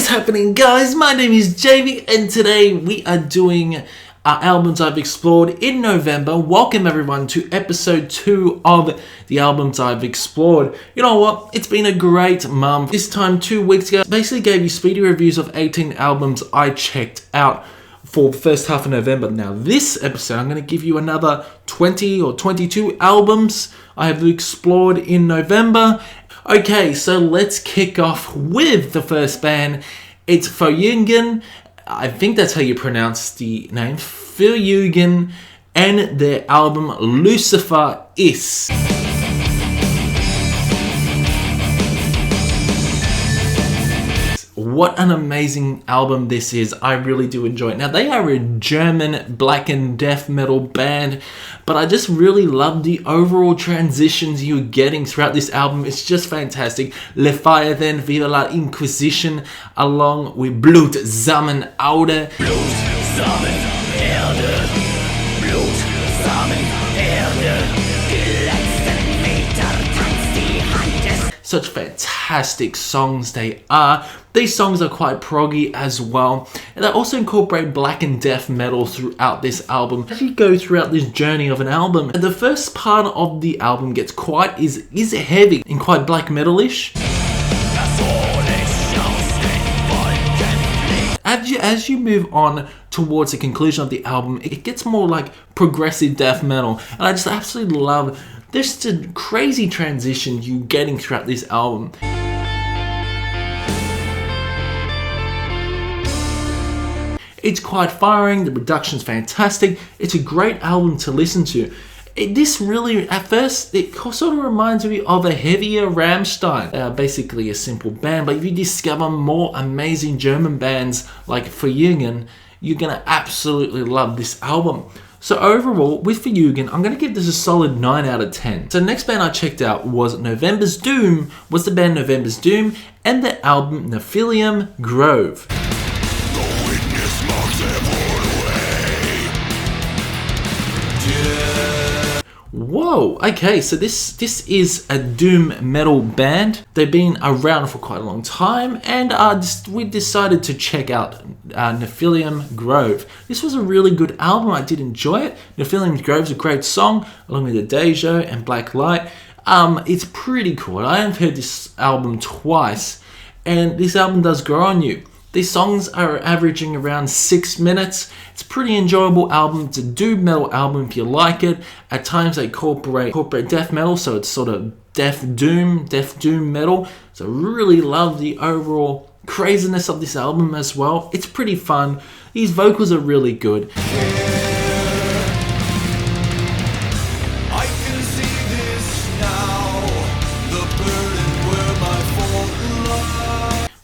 is happening, guys? My name is Jamie and today we are doing our albums I've explored in November. Welcome everyone to episode 2 of the albums I've explored. You know what? It's been a great month. This time 2 weeks ago, I basically gave you speedy reviews of 18 albums I checked out for the first half of November. Now this episode, I'm going to give you another 20 or 22 albums I have explored in November. Okay, so let's kick off with the first band. It's Fjoergyn, I think that's how you pronounce the name, Fjoergyn, and their album Lucifer Es. What an amazing album this is. I really do enjoy it. Now, they are a German black and death metal band, but I just really love the overall transitions you're getting throughout this album. It's just fantastic. Le Fire then, Viva la Inquisition, along with Blut, Samen, Erde. Blut, Samen, Erde. Blut, Samen, Erde. Die letzten Meter tanzt die Hand des... Such fantastic songs they are. These songs are quite proggy as well, and they also incorporate black and death metal throughout this album. As you go throughout this journey of an album, the first part of the album gets quite is heavy and quite black metal-ish. As you move on towards the conclusion of the album, it gets more like progressive death metal, and I just absolutely love this crazy transition you're getting throughout this album. It's quite firing, the production's fantastic, it's a great album to listen to. This really, at first, it sort of reminds me of a heavier Rammstein. They are basically a simple band, but if you discover more amazing German bands like Fjoergyn, you're going to absolutely love this album. So overall, with Fjoergyn, I'm going to give this a solid 9 out of 10. So the next band I checked out was November's Doom, was the band November's Doom, and their album Nephilim Grove. Whoa, okay, so this is a doom metal band. They've been around for quite a long time, and we decided to check out Nephilim Grove. This was a really good album, I did enjoy it. Nephilim Grove's a great song, along with the Deja and Black Light. It's pretty cool. I have heard this album twice, and this album does grow on you. These songs are averaging around 6 minutes. It's a pretty enjoyable album. It's a doom metal album if you like it. At times they incorporate death metal, so it's sort of death doom metal. So I really love the overall craziness of this album as well. It's pretty fun. These vocals are really good.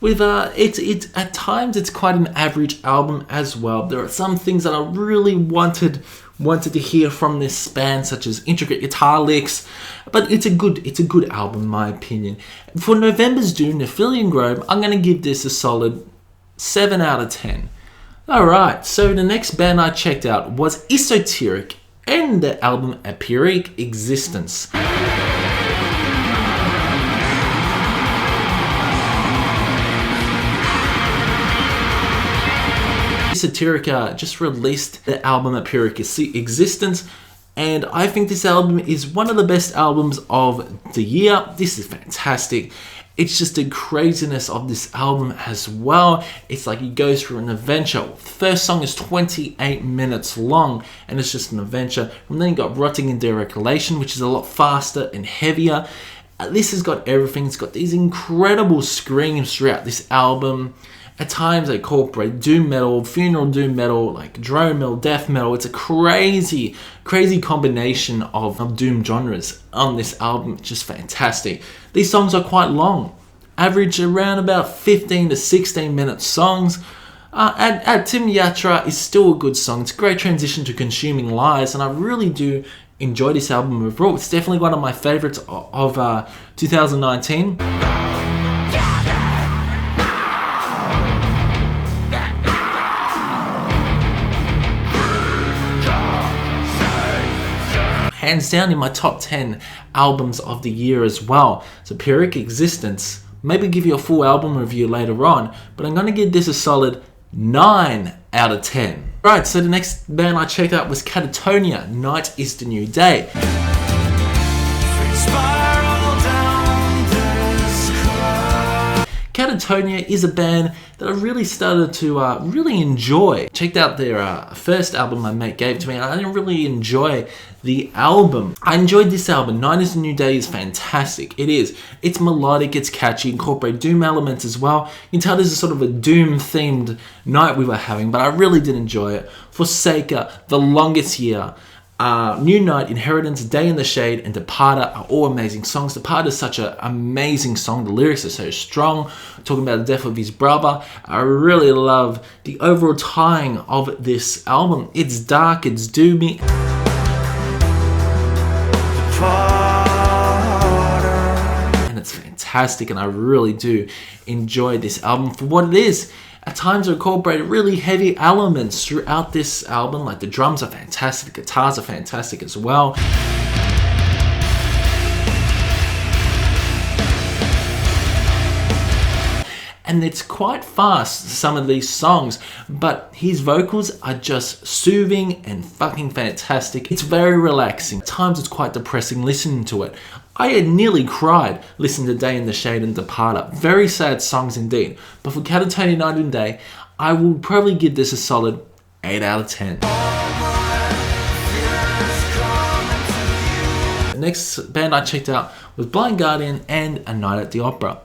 With it's at times it's quite an average album as well. There are some things that I really wanted to hear from this band, such as intricate guitar licks, but it's a good album in my opinion. For November's Doom, Nephilim Grove, I'm going to give this a solid 7 out of 10. Alright, so the next band I checked out was Esoteric and their album A Pyrrhic Existence. Esoteric just released the album A Pyrrhic Existence, and I think this album is one of the best albums of the year. This is fantastic. It's just the craziness of this album as well. It's like you go through an adventure. The first song is 28 minutes long, and it's just an adventure. And then you got Rotting in Derecolation, which is a lot faster and heavier. This has got everything. It's got these incredible screams throughout this album. At times they incorporate doom metal, funeral doom metal, like drone metal, death metal. It's a crazy combination of doom genres on this album. It's just fantastic. These songs are quite long, average around about 15 to 16 minute songs. And Tim Yatra is still a good song. It's a great transition to Consuming Lies, and I really do enjoy this album overall. It's definitely one of my favorites of 2019. hands down in my top 10 albums of the year as well. So Pyrrhic Existence maybe give you a full album review later on, but I'm going to give this a solid 9 out of 10. Right, so the next band I checked out was Catatonia, Night is the New Day. Catatonia is a band that I really started to really enjoy. Checked out their first album my mate gave to me, and I didn't really enjoy the album. I enjoyed this album. Night is the New Day is fantastic. It is. It's melodic, it's catchy, incorporate doom elements as well. You can tell this is sort of a doom themed night we were having, but I really did enjoy it. Forsaker, The Longest Year, New Night, Inheritance, Day in the Shade, and Departer are all amazing songs. Departer is such an amazing song. The lyrics are so strong, talking about the death of his brother. I really love the overall tying of this album. It's dark, it's doomy. And it's fantastic, and I really do enjoy this album for what it is. At times I incorporate really heavy elements throughout this album, like the drums are fantastic, the guitars are fantastic as well. And it's quite fast, some of these songs, but his vocals are just soothing and fucking fantastic. It's very relaxing. At times it's quite depressing listening to it. I had nearly cried listening to Day in the Shade and Departer. Very sad songs indeed. But for Catatonia Night and Day, I will probably give this a solid 8 out of 10. The next band I checked out was Blind Guardian and A Night at the Opera.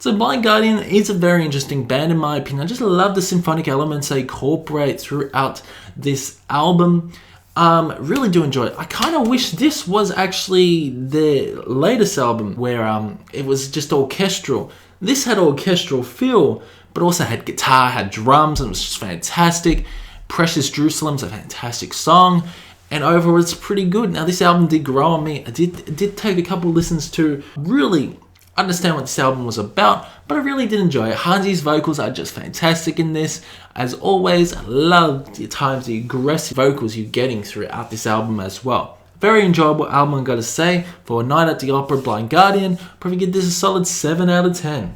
So Blind Guardian is a very interesting band in my opinion. I just love the symphonic elements they incorporate throughout this album. Really do enjoy it. I kind of wish this was actually their latest album where it was just orchestral. This had orchestral feel, but also had guitar, had drums, and it was just fantastic. Precious Jerusalem's a fantastic song, and overall it's pretty good. Now this album did grow on me. It did take a couple listens to really understand what this album was about, but I really did enjoy it. Hansi's vocals are just fantastic in this. As always, I love the times the aggressive vocals you're getting throughout this album as well. Very enjoyable album, I gotta say. For A Night at the Opera, Blind Guardian, probably give this a solid 7 out of 10.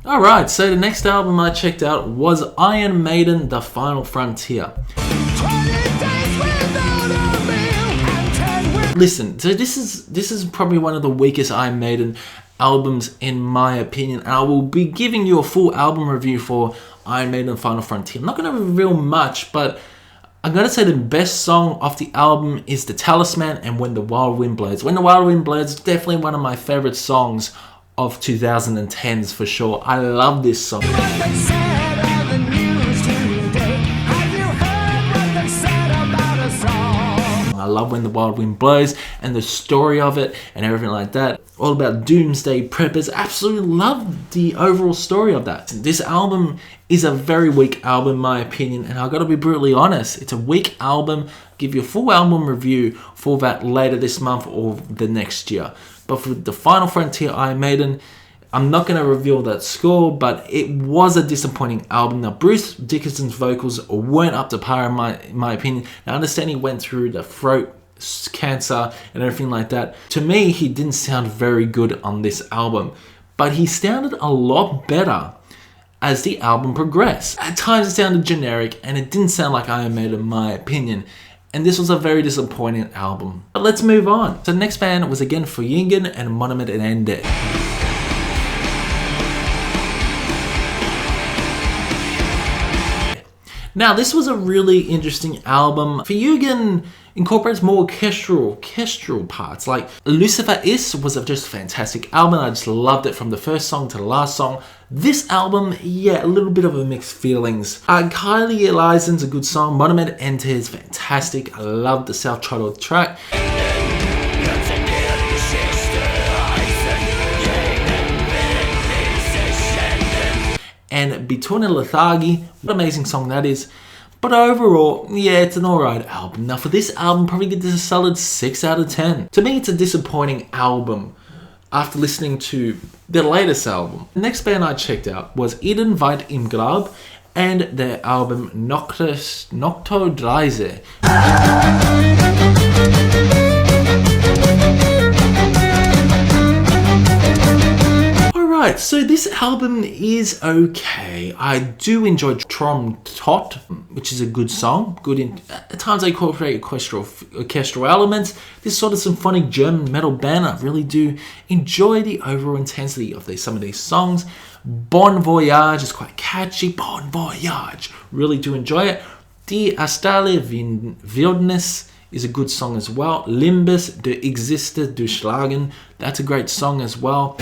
Alright, so the next album I checked out was Iron Maiden, The Final Frontier. Listen, so this is probably one of the weakest Iron Maiden albums in my opinion, and I will be giving you a full album review for Iron Maiden Final Frontier. I'm not going to reveal much, but I'm going to say the best song off the album is The Talisman and When the Wild Wind Blows. When the Wild Wind Blows is definitely one of my favorite songs of 2010s for sure. I love this song. I love When the Wild Wind Blows and the story of it and everything like that. All about doomsday preppers. Absolutely love the overall story of that. This album is a very weak album in my opinion, and I've got to be brutally honest. It's a weak album. I'll give you a full album review for that later this month or the next year. But for The Final Frontier Iron Maiden, I'm not going to reveal that score, but it was a disappointing album. Now, Bruce Dickinson's vocals weren't up to par in my opinion. Now, I understand he went through the throat cancer and everything like that. To me, he didn't sound very good on this album, but he sounded a lot better as the album progressed. At times, it sounded generic, and it didn't sound like Iron Maiden in my opinion. And this was a very disappointing album. But let's move on. So the next band was again Fjoergyn and Monument and Ende. Now, this was a really interesting album. Fjoergyn incorporates more orchestral parts. Like Lucifer Es was just a fantastic album. I just loved it from the first song to the last song. This album, yeah, a little bit of a mixed feelings. Kylie Eliason's a good song. Monument Ende is fantastic. I love the self-titled track. And Between Lethargy, what an amazing song that is. But overall, yeah, it's an alright album. Now for this album, probably give this a solid 6 out of 10. To me, it's a disappointing album after listening to their latest album. The next band I checked out was Weint Am Grab and their album htodreise. Alright, so this album is okay. I do enjoy Trom Tot, which is a good song. At times they incorporate orchestral elements. This sort of symphonic German metal band, I really do enjoy the overall intensity of some of these songs. Bon Voyage is quite catchy. Bon Voyage, really do enjoy it. Die Astale Wildnis is a good song as well. Limbus, De Existe Durchschlagen, that's a great song as well.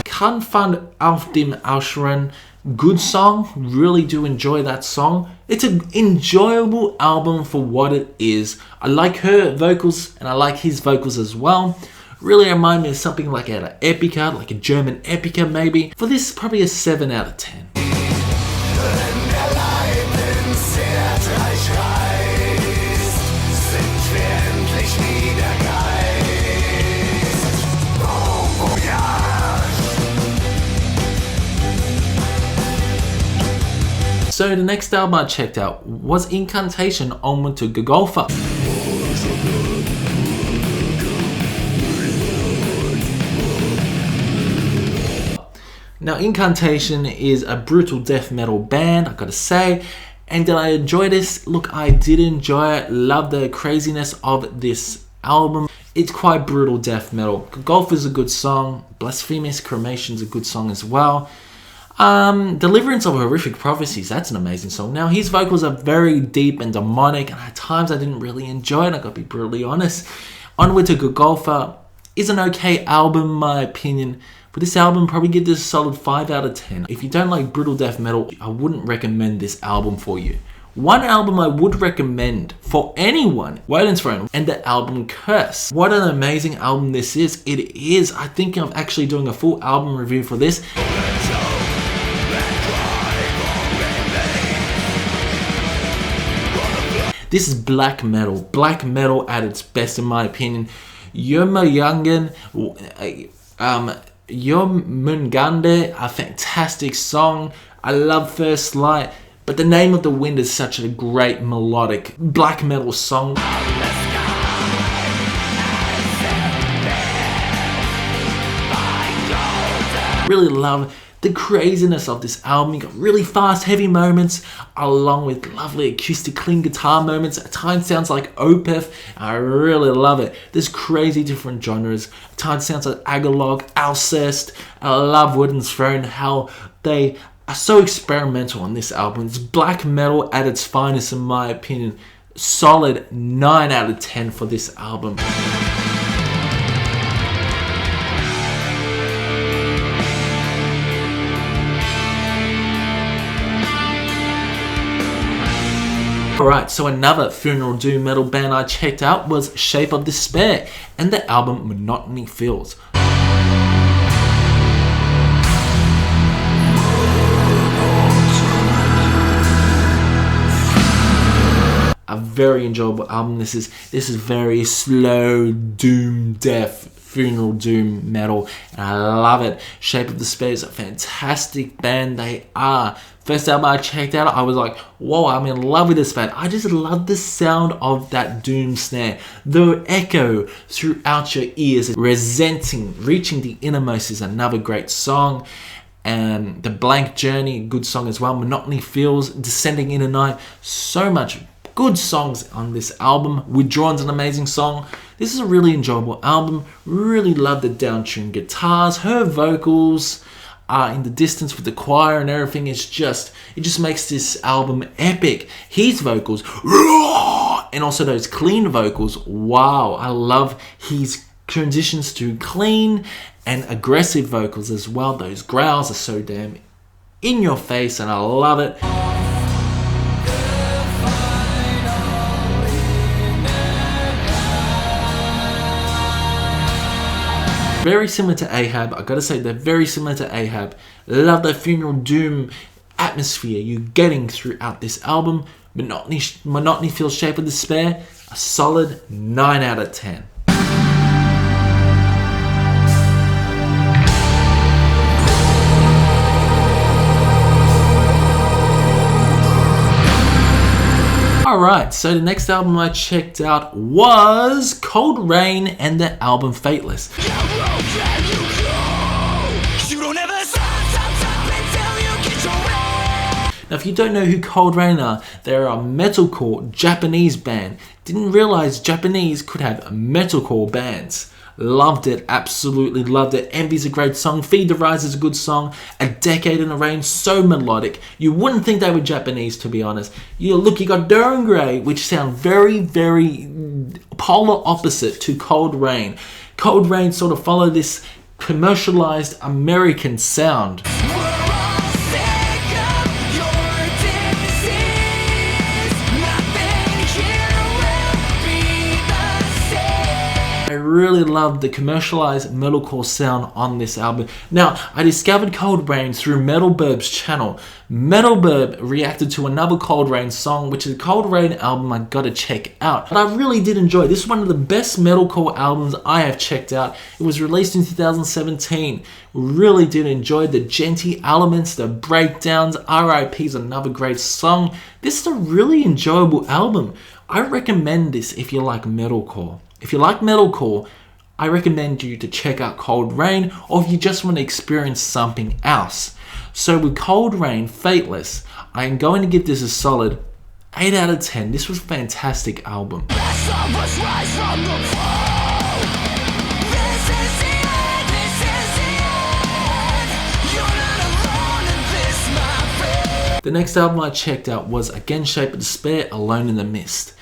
Kann fand auf dem Ausschreien, good song, really do enjoy that song. It's an enjoyable album for what it is. I like her vocals and I like his vocals as well. Really remind me of something like out of Epica, like a German Epica maybe. For this, probably a 7 out of 10. So the next album I checked out was Incantation, Onward to Golgotha. Now Incantation is a brutal death metal band, I gotta say. And did I enjoy this? Look, I did enjoy it. Love the craziness of this album. It's quite brutal death metal. Golgotha is a good song. Blasphemous Cremation is a good song as well. Deliverance of Horrific Prophecies, that's an amazing song. Now his vocals are very deep and demonic, and at times I didn't really enjoy it, I gotta be brutally honest. Onward to Golgotha is an okay album in my opinion, but this album probably give this a solid 5 out of 10. If you don't like brutal death metal, I wouldn't recommend this album for you. One album I would recommend for anyone, Wodensthrone and the album Curse. What an amazing album this is. It is. I think I'm actually doing a full album review for this. This is black metal at its best in my opinion. Jomungande, a fantastic song. I love First Light, but The Name of the Wind is such a great melodic black metal song. Really love the craziness of this album. You got really fast, heavy moments, along with lovely acoustic clean guitar moments. At times sounds like Opeth. I really love it. There's crazy different genres. At times sounds like Agalog, Alcest. I love Wodensthrone, how they are so experimental on this album. It's black metal at its finest in my opinion. Solid 9 out of 10 for this album. Alright, so another funeral doom metal band I checked out was Shape of Despair and the album Monotony Feels. A very enjoyable album. This is very slow doom death funeral doom metal and I love it. Shape of Despair is a fantastic band. They are. First album I checked out, I was like, whoa, I'm in love with this band. I just love the sound of that doom snare. The echo throughout your ears, reaching the innermost is another great song. And The Blank Journey, good song as well. Monotony Feels, Descending in a Night, so much good songs on this album. Withdrawn's an amazing song. This is a really enjoyable album. Really love the down-tuned guitars. Her vocals are in the distance with the choir and everything. It just makes this album epic. His vocals, and also those clean vocals. Wow, I love his transitions to clean and aggressive vocals as well. Those growls are so damn in your face and I love it. Very similar to Ahab. I gotta say, they're very similar to Ahab. Love the funeral doom atmosphere you're getting throughout this album. Monotony feels Shape of Despair, a solid 9 out of 10. Alright, so the next album I checked out was Coldrain and the album Fateless. Now, if you don't know who Coldrain are, they're a metalcore Japanese band. Didn't realize Japanese could have metalcore bands. Loved it, absolutely loved it. Envy's a great song, htodreise is a good song, A Decade in the Rain, so melodic. You wouldn't think they were Japanese, to be honest. You got Durangray, which sound very, very polar opposite to Coldrain. Coldrain sort of follow this commercialized American sound. I really love the commercialized metalcore sound on this album. Now, I discovered Coldrain through Metalburb's channel. Metalburb reacted to another Coldrain song, which is a Coldrain album I gotta check out. But I really did enjoy it. This is one of the best metalcore albums I have checked out. It was released in 2017. Really did enjoy the genty elements, the breakdowns. R.I.P. is another great song. This is a really enjoyable album. I recommend this if you like metalcore. If you like metalcore, I recommend you to check out Coldrain, or if you just want to experience something else. So with Coldrain Fateless, I am going to give this a solid 8 out of 10. This was a fantastic album. The next album I checked out was again Shape of Despair, Alone in the Mist.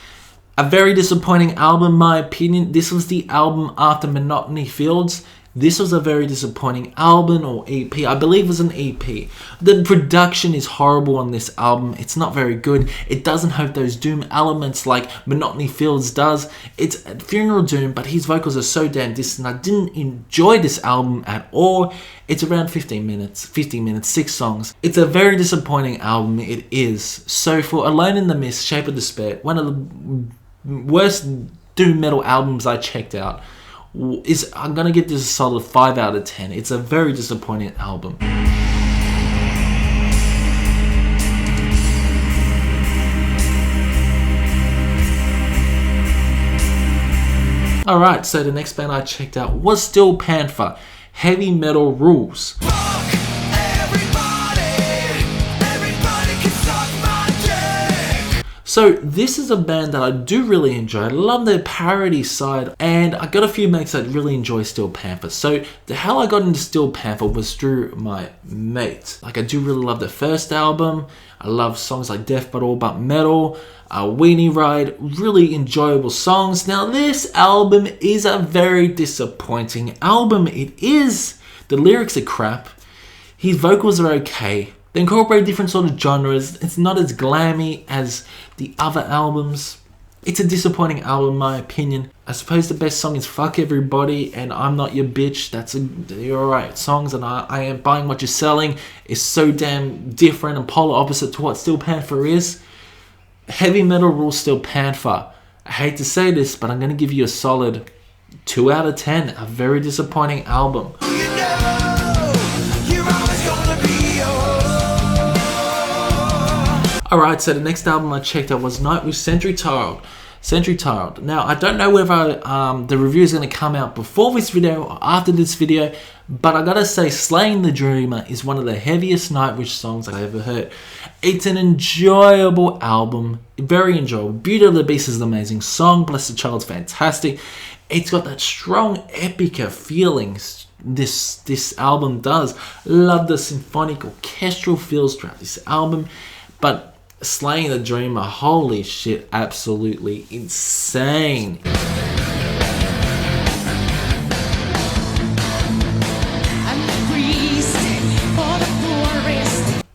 A very disappointing album in my opinion. This was the album after Monotony Fields. This was a very disappointing album or EP. I believe it was an EP. The production is horrible on this album. It's not very good. It doesn't have those doom elements like Monotony Fields does. It's funeral doom, but his vocals are so damn distant. I didn't enjoy this album at all. It's around 15 minutes, 6 songs. It's a very disappointing album, it is. So for Alone in the Mist, Shape of Despair, one of the worst doom metal albums I checked out, I'm gonna give this a solid 5 out of 10. It's a very disappointing album. Alright, so the next band I checked out was still Panther, Heavy Metal Rules. So this is a band that I do really enjoy. I love their parody side, and I got a few mates that really enjoy Steel Panther. So the hell I got into Steel Panther was through my mates. Like, I do really love their first album. I love songs like Death But All But Metal, Weenie Ride, really enjoyable songs. Now this album is a very disappointing album. It is. The lyrics are crap. His vocals are okay. They incorporate different sort of genres. It's not as glammy as the other albums. It's a disappointing album in my opinion. I suppose the best song is Fuck Everybody and I'm Not Your Bitch. They're alright songs, and I Am Buying What You're Selling is so damn different and polar opposite to what Steel Panther is. Heavy Metal Rules Steel Panther. I hate to say this, but I'm going to give you a solid 2 out of 10. A very disappointing album. Alright, so the next album I checked out was Nightwish Sentry Child. Now, I don't know whether the review is going to come out before this video or after this video, but I gotta say, Slaying the Dreamer is one of the heaviest Nightwish songs I've ever heard. It's an enjoyable album, very enjoyable. Beauty of the Beast is an amazing song, Blessed Child's fantastic. It's got that strong epica feelings this album does. Love the symphonic orchestral feels throughout this album, but Slaying the Dreamer, holy shit, absolutely insane.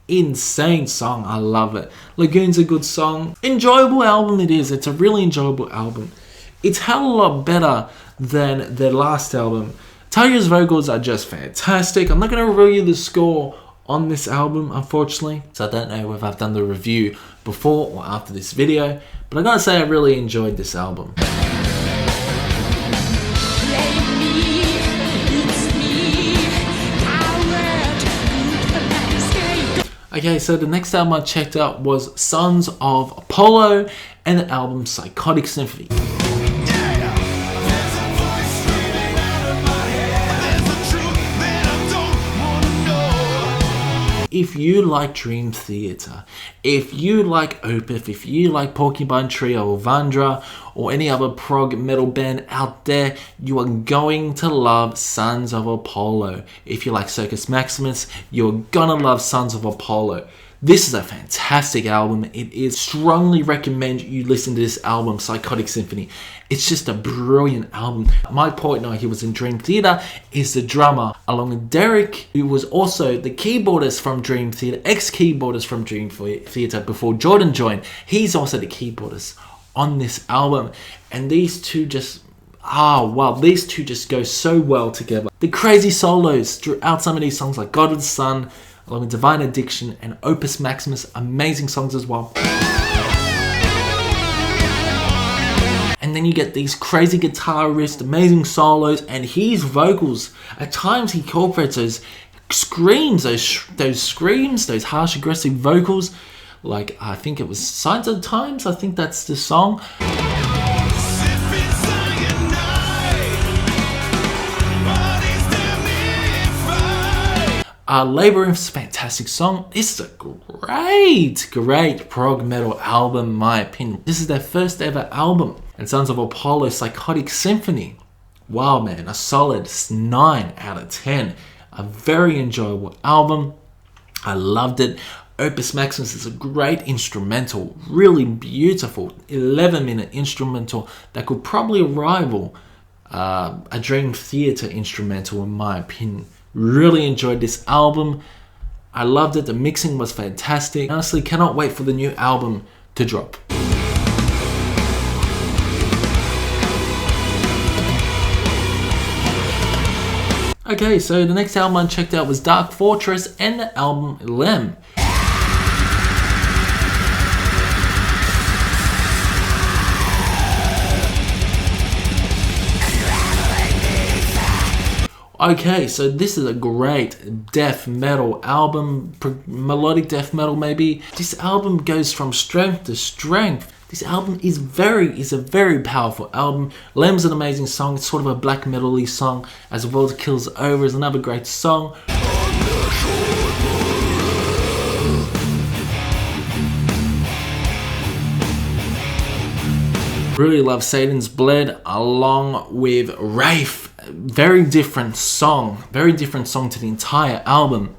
Insane song, I love it. Lagoon's a good song. Enjoyable album it is. It's a really enjoyable album. It's hell of a lot better than their last album. Talia's vocals are just fantastic. I'm not going to reveal you the score on this album, unfortunately. So I don't know if I've done the review before or after this video, but I gotta say I really enjoyed this album. Okay, so the next album I checked out was Sons of Apollo and the album Psychotic Symphony. If you like Dream Theater, if you like Opeth, if you like Porcupine Tree or Vandra or any other prog metal band out there, you are going to love Sons of Apollo. If you like Circus Maximus, you're gonna love Sons of Apollo. This is a fantastic album. It is strongly recommend you listen to this album, Psychotic Symphony. It's just a brilliant album. Mike Portnoy, he was in Dream Theater, is the drummer, along with Derek, who was also the keyboardist from Dream Theater, ex-keyboardist from Dream Theater before Jordan joined. He's also the keyboardist on this album. And these two just, these two just go so well together. The crazy solos throughout some of these songs like God of the Sun, along with Divine Addiction and Opus Maximus, amazing songs as well. And then you get these crazy guitar riffs, amazing solos, and his vocals. At times he incorporates those screams, those harsh, aggressive vocals. Like, I think it was Signs of the Times, I think that's the song. Labyrinth's fantastic song. This is a great prog metal album, in my opinion. This is their first ever album. And Sons of Apollo, Psychotic Symphony. Wow, man, a solid 9 out of 10. A very enjoyable album. I loved it. Opus Maximus is a great instrumental, really beautiful 11-minute instrumental that could probably rival a Dream Theater instrumental, in my opinion. Really enjoyed this album. I loved it. The mixing was fantastic. Honestly, cannot wait for the new album to drop. Okay, so the next album I checked out was Dark Fortress and the album Ylem. Okay, so this is a great death metal album, melodic death metal maybe. This album goes from strength to strength. This album is a very powerful album. Lem's an amazing song. It's sort of a black metal-y song. As the World Kills Over is another great song. Really love Satan's Bled along with Wraith. Very different song to the entire album.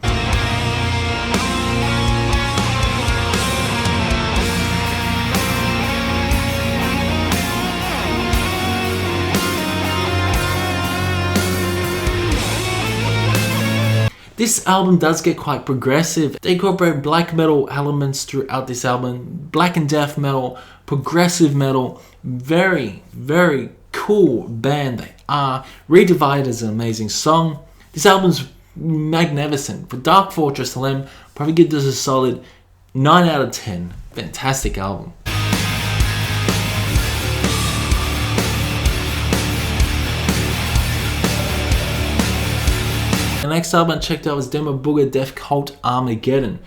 This album does get quite progressive. They incorporate black metal elements throughout this album. Black and death metal, progressive metal. Very cool band they are. Redivide is an amazing song. This album's magnificent. For Dark Fortress Ylem, probably give this a solid 9 out of 10. Fantastic album. The next album I checked out was Demo Booger Death Cult Armageddon.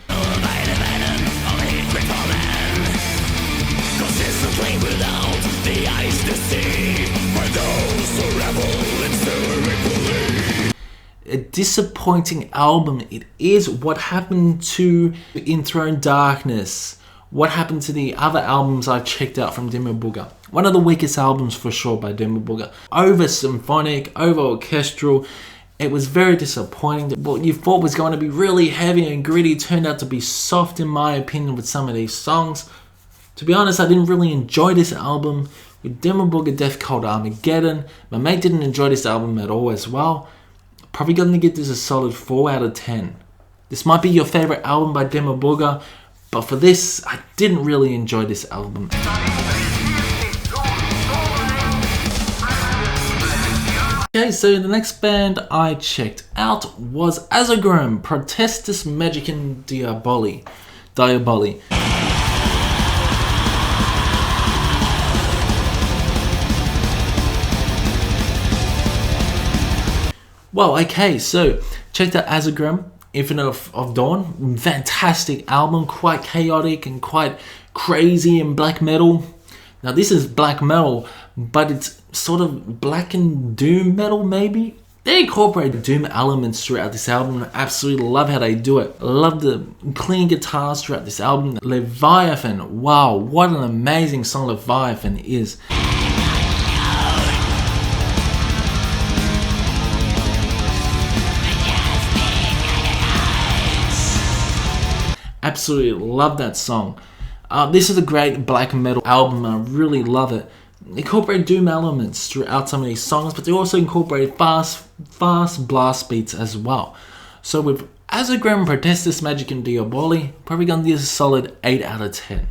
A disappointing album. It is. What happened to Enthroned Darkness? What happened to the other albums I've checked out from Demo Booger? One of the weakest albums for sure by Demo Booger. Over symphonic, over orchestral. It was very disappointing. What you thought was going to be really heavy and gritty turned out to be soft, in my opinion, with some of these songs. To be honest, I didn't really enjoy this album. With Demo Booger Death Cult Armageddon, my mate didn't enjoy this album at all as well. Probably going to give this a solid 4 out of 10. This might be your favorite album by Demo Booger, but for this, I didn't really enjoy this album. Okay, so the next band I checked out was Asagraum, Protestas, Magicum, Diaboli. Well, okay, so checked out Asagraum, Infinite of Dawn. Fantastic album, quite chaotic and quite crazy and black metal. Now this is black metal, but it's sort of black and doom metal maybe. They incorporate doom elements throughout this album. I absolutely love how they do it. I love the clean guitars throughout this album. Leviathan, wow, what an amazing song Leviathan is. Absolutely love that song. This is a great black metal album. I really love it. They incorporate doom elements throughout some of these songs, but they also incorporate fast blast beats as well. So with Asagraum, Protestas, Magicum, Diaboli, probably gonna give this a solid 8 out of 10.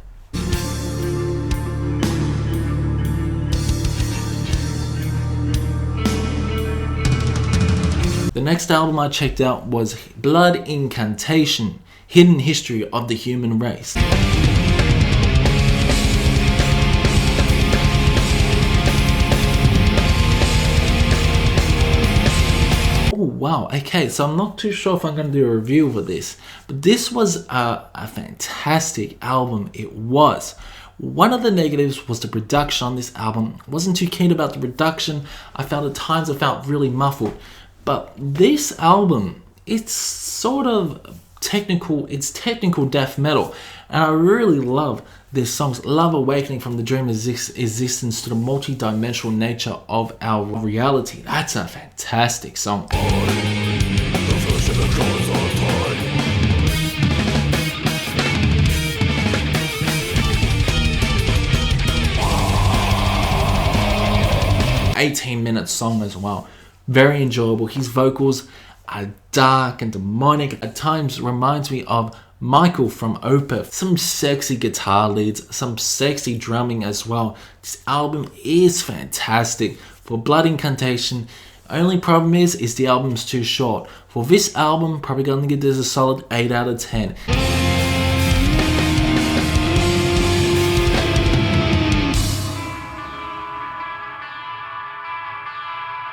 The next album I checked out was Blood Incantation, Hidden History of the Human Race. Oh wow, okay, so I'm not too sure if I'm going to do a review for this, but this was a fantastic album. It was. One of the negatives was the production on this album. I wasn't too keen about the production. I found at times it felt really muffled. But this album, it's sort of technical death metal, and I really love these songs. Love awakening from the dream existence to the multi-dimensional nature of our reality. That's a fantastic song. 18-minute song as well. Very enjoyable. His vocals are dark and demonic. At times reminds me of Michael from Opeth. Some sexy guitar leads, some sexy drumming as well. This album is fantastic. For Blood Incantation, only problem is the album's too short. For this album, probably gonna give this a solid 8 out of 10.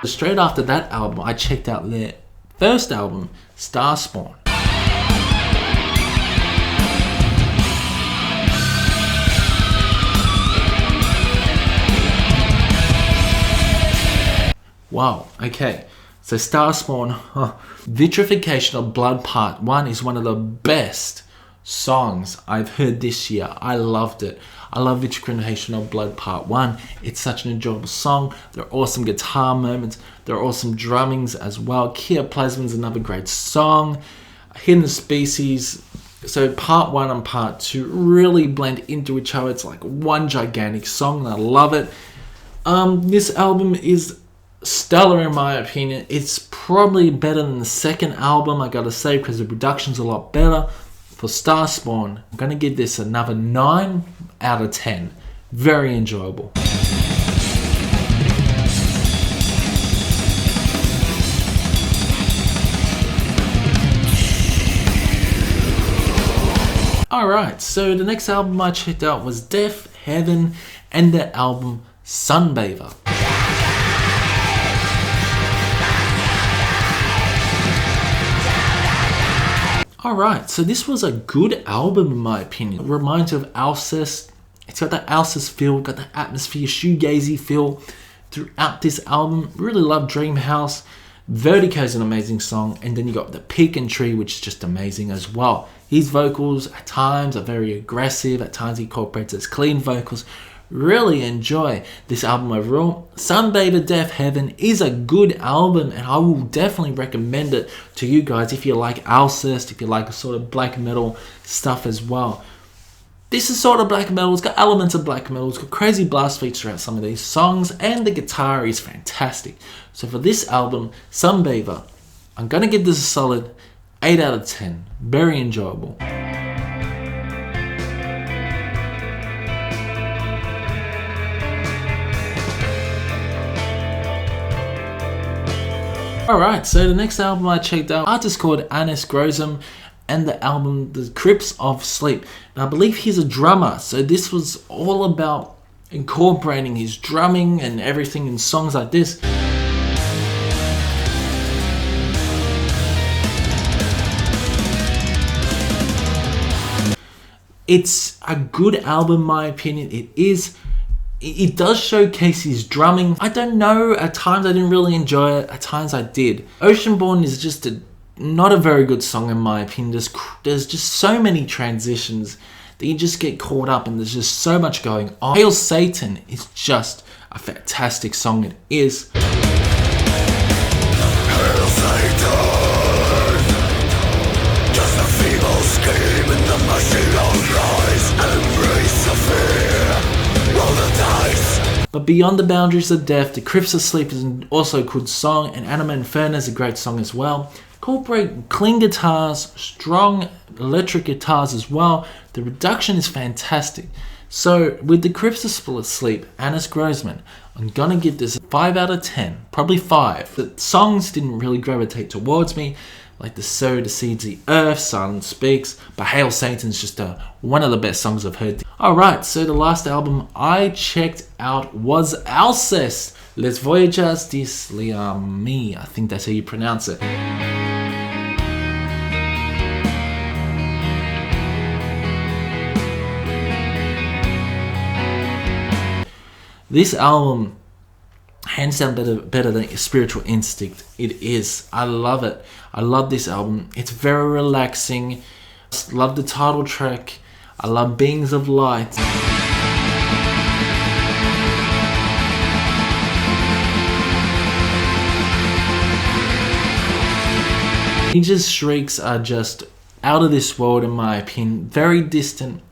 Straight after that album, I checked out their first album, Starspawn. Wow, okay. So Starspawn, Vitrification of Blood Part 1 is one of the best songs I've heard this year. I loved it. I love Vitrification of Blood Part 1. It's such an enjoyable song. There are awesome guitar moments. There are awesome drummings as well. Kiaplasma's another great song. Hidden Species. So Part 1 and Part 2 really blend into each other. It's like one gigantic song and I love it. This album is stellar in my opinion. It's probably better than the second album, I gotta say, because the production's a lot better. For Starspawn, I'm going to give this another 9 out of 10. Very enjoyable. Alright, so the next album I checked out was Death, Heaven, and their album Sunbather. Alright, so this was a good album in my opinion. It reminds you of Alcest. It's got that Alcest feel, got that atmosphere, shoegazy feel throughout this album. Really love Dreamhouse. Vertigo's an amazing song, and then you got the Pecan Tree, which is just amazing as well. His vocals at times are very aggressive, at times he incorporates his clean vocals. Really enjoy this album overall. Sunbather, Death, Heaven is a good album, and I will definitely recommend it to you guys if you like Alcest, if you like sort of black metal stuff as well. This is sort of black metal. It's got elements of black metal. It's got crazy blast beats throughout some of these songs, and the guitar is fantastic. So for this album, Sunbather, I'm going to give this a solid 8 out of 10. Very enjoyable. Alright, so the next album I checked out, artist called Asagraum, and the album, The Crypts of Sleep. Now, I believe he's a drummer, so this was all about incorporating his drumming and everything in songs like this. It's a good album, in my opinion. It does showcase his drumming. I don't know, at times I didn't really enjoy it, at times I did. Oceanborn is just not a very good song in my opinion. There's just so many transitions that you just get caught up and there's just so much going on. Hail Satan is just a fantastic song, it is. Hail Satan, just a feeble scheme in the machine rise. Embrace the fear, roll the dice. But Beyond the Boundaries of Death, The Crypts of Sleep is also a good song, and Anima Inferna is a great song as well. Incorporate clean guitars, strong electric guitars as well. The reduction is fantastic. So with The Crypts of Sleep, Asagraum, I'm gonna give this a 5 out of 10, probably 5. The songs didn't really gravitate towards me, like The Sow, The Seeds, The Earth, Silence Speaks, but Hail Satan's just one of the best songs I've heard. Alright, so the last album I checked out was Alcest, Les Voyages d'Ylem, I think that's how you pronounce it. This album, hands down better than Spiritual Instinct. It is. I love it. I love this album. It's very relaxing. I love the title track. I love Beings of Light. Ninja's shrieks are just out of this world in my opinion. Very distant.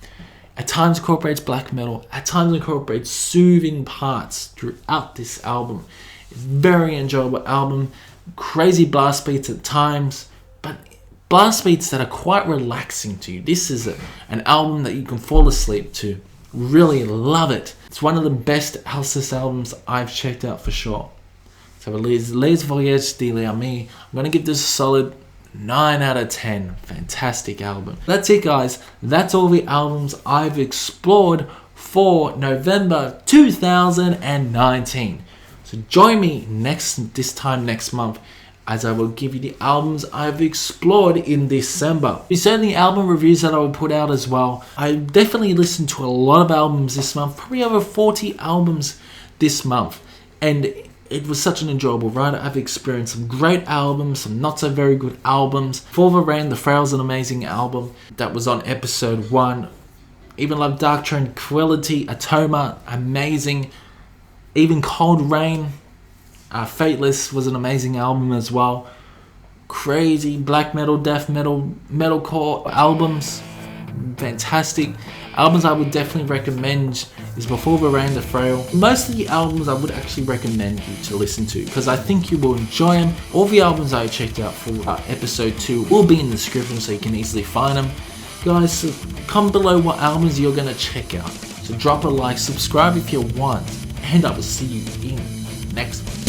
At times incorporates black metal, at times incorporates soothing parts throughout this album. It's a very enjoyable album, crazy blast beats at times, but blast beats that are quite relaxing to you. This is an album that you can fall asleep to. Really love it. It's one of the best Alcest albums I've checked out for sure. So Les Voyages d'Ylem, I'm going to give this a solid 9 out of 10. Fantastic album. That's it guys. That's all the albums I've explored for November 2019. So join me this time next month as I will give you the albums I've explored in December. There's certainly album reviews that I will put out as well. I definitely listened to a lot of albums this month, probably over 40 albums this month, and it was such an enjoyable ride. I've experienced some great albums, some not so very good albums. For the Rain, The Frail's an amazing album. That was on episode 1. Even love Dark Tranquility, Atoma, amazing. Even Coldrain, Fateless was an amazing album as well. Crazy black metal, death metal, metalcore albums. Fantastic. Albums I would definitely recommend is Before the Rain, The Frail. Most of the albums I would actually recommend you to listen to because I think you will enjoy them. All the albums I checked out for episode 2 will be in the description so you can easily find them. Guys, so comment below what albums you're going to check out. So drop a like, subscribe if you want, and I will see you in next one.